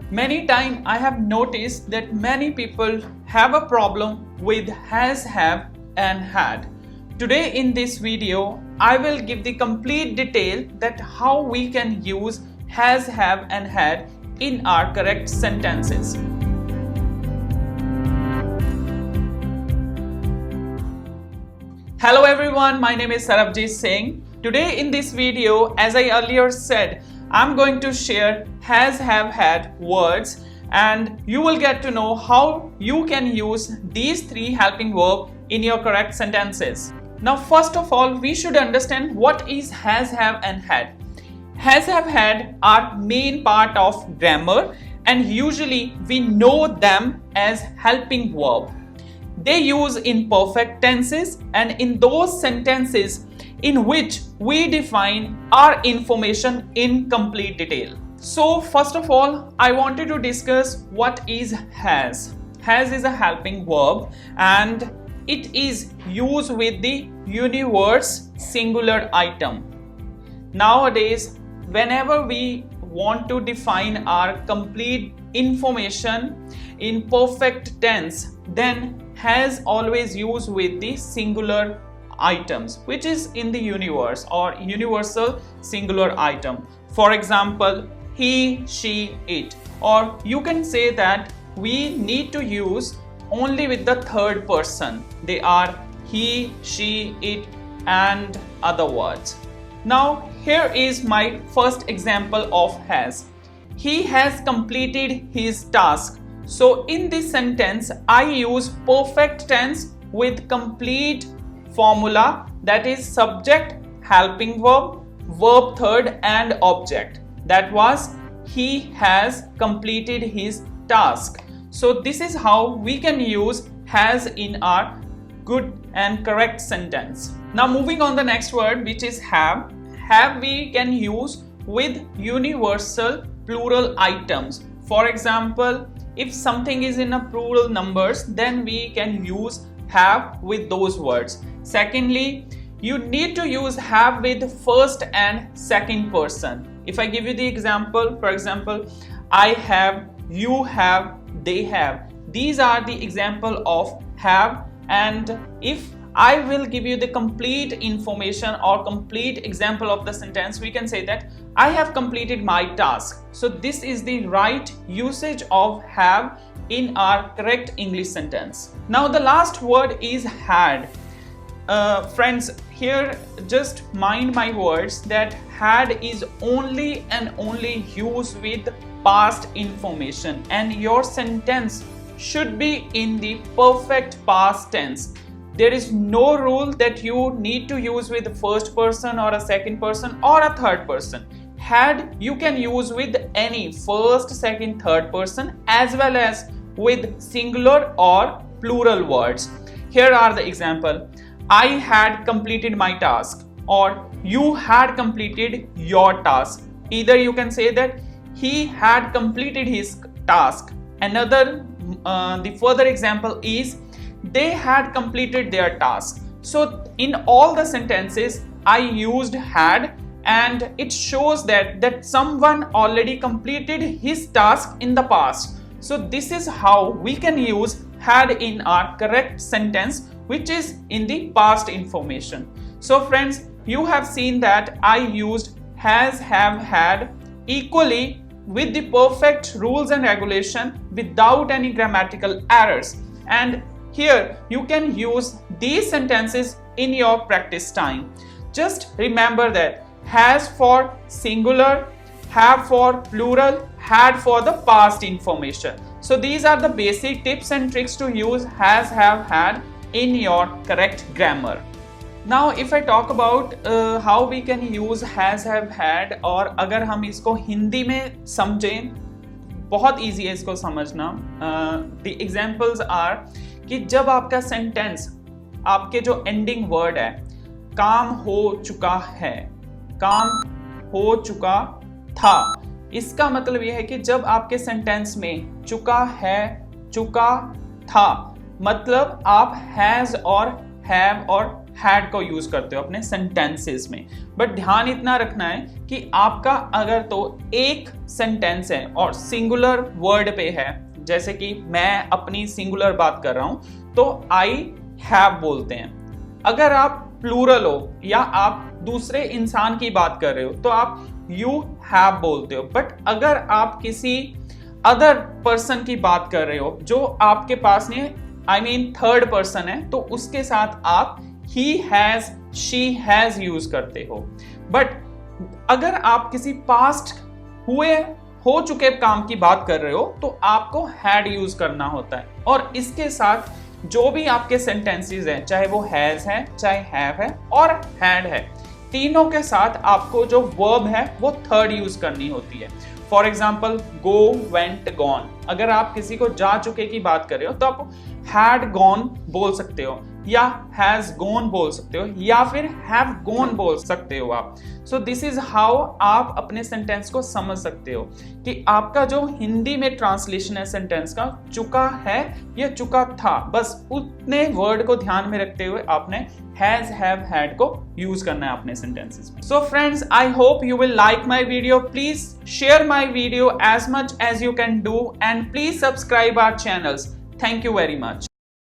Many times I have noticed that many people have a problem with has, have and had. Today in this video, I will give the complete detail that how we can use has, have and had in our correct sentences. Hello everyone, my name is Sarabjit Singh. Today in this video, as I earlier said, I'm going to share has, have, had words and you will get to know how you can use these three helping verbs in your correct sentences. Now first of all, we should understand what is has, have and had. Has, have, had are main part of grammar and usually we know them as helping verb. They use in perfect tenses and in those sentences in which we define our information in complete detail. So first of all, I wanted to discuss what is has. Has is a helping verb and it is used with the universe singular item. Nowadays, whenever we want to define our complete information in perfect tense, then has always used with the singular items, which is in the universe or universal singular item. For example, he, she, it. Or you can say that we need to use only with the third person. They are he, she, it and other words. Now here is my first example of has. He has completed his task. So in this sentence, I use perfect tense with complete formula, that is subject, helping verb, verb third and object. That was he has completed his task. So this is how we can use has in our good and correct sentence. Now moving on the next word, which is have. Have we can use with universal plural items. For example, if something is in a plural numbers, then we can use have with those words. Secondly, you need to use have with first and second person. If I give you the example, for example, I have, you have, they have. These are the example of have, and if I will give you the complete information or complete example of the sentence, we can say that I have completed my task. So this is the right usage of have in our correct English sentence. Now the last word is had. Friends, here just mind my words that had is only and only used with past information and your sentence should be in the perfect past tense. There is no rule that you need to use with the first person or a second person or a third person. Had you can use with any first, second, third person as well as with singular or plural words. Here are the example. I had completed my task or you had completed your task. Either you can say that he had completed his task. Another, the further example is they had completed their task. So in all the sentences I used had and it shows that someone already completed his task in the past. So this is how we can use had in our correct sentence, which is in the past information. So friends, you have seen that I used has, have, had equally with the perfect rules and regulation without any grammatical errors. And here you can use these sentences in your practice time. Just remember that has for singular, have for plural, had for the past information. So these are the basic tips and tricks to use has, have, had in your correct grammar. Now if I talk about how we can use has, have, had, और अगर हम इसको हिंदी में समझें, बहुत easy है इसको समझना. The examples are कि जब आपका sentence, आपके जो ending word है, काम हो चुका है, काम हो चुका था, इसका मतलब यह है कि जब आपके सेंटेंस में चुका है, चुका था, मतलब आप हैज और हैव और हैड को यूज करते हो अपने सेंटेंसेस में। बट ध्यान इतना रखना है कि आपका अगर तो एक सेंटेंस है और सिंगुलर वर्ड पे है, जैसे कि मैं अपनी सिंगुलर बात कर रहा हूं तो आई हैव बोलते हैं। अगर आप प्लूरल हो या आप दूसरे इंसान की बात कर रहे हो तो आप यू हैव बोलते हो। बट अगर आप किसी अदर पर्सन की बात कर रहे हो जो आपके पास नहीं, आई मीन थर्ड पर्सन है, तो उसके साथ आप he has she has use करते हो। बट अगर आप किसी पास्ट हो चुके काम की बात कर रहे हो तो आपको हैड यूज करना होता है। और इसके साथ जो भी आपके सेंटेंसेस हैं, चाहे वो हैज है, चाहे हैव है और हैड है, तीनों के साथ आपको जो वर्ब है वो थर्ड यूज करनी होती है। For example go, went, gone. अगर आप किसी को जा चुके की बात कर रहे हो तो आप हैड गॉन बोल सकते हो या हैज गॉन बोल सकते हो या फिर हैव गॉन बोल सकते हो आप। सो दिस इज हाउ आप अपने सेंटेंस को समझ सकते हो कि आपका जो हिंदी में ट्रांसलेशन है सेंटेंस का, चुका है या चुका था, बस उतने वर्ड को ध्यान में रखते हुए आपने हैज, हैव, हैड को यूज करना है अपने सेंटेंसेस में। So friends, I hope you will like my video. Please share my video as much as you can do and please subscribe our channels. Thank you very much.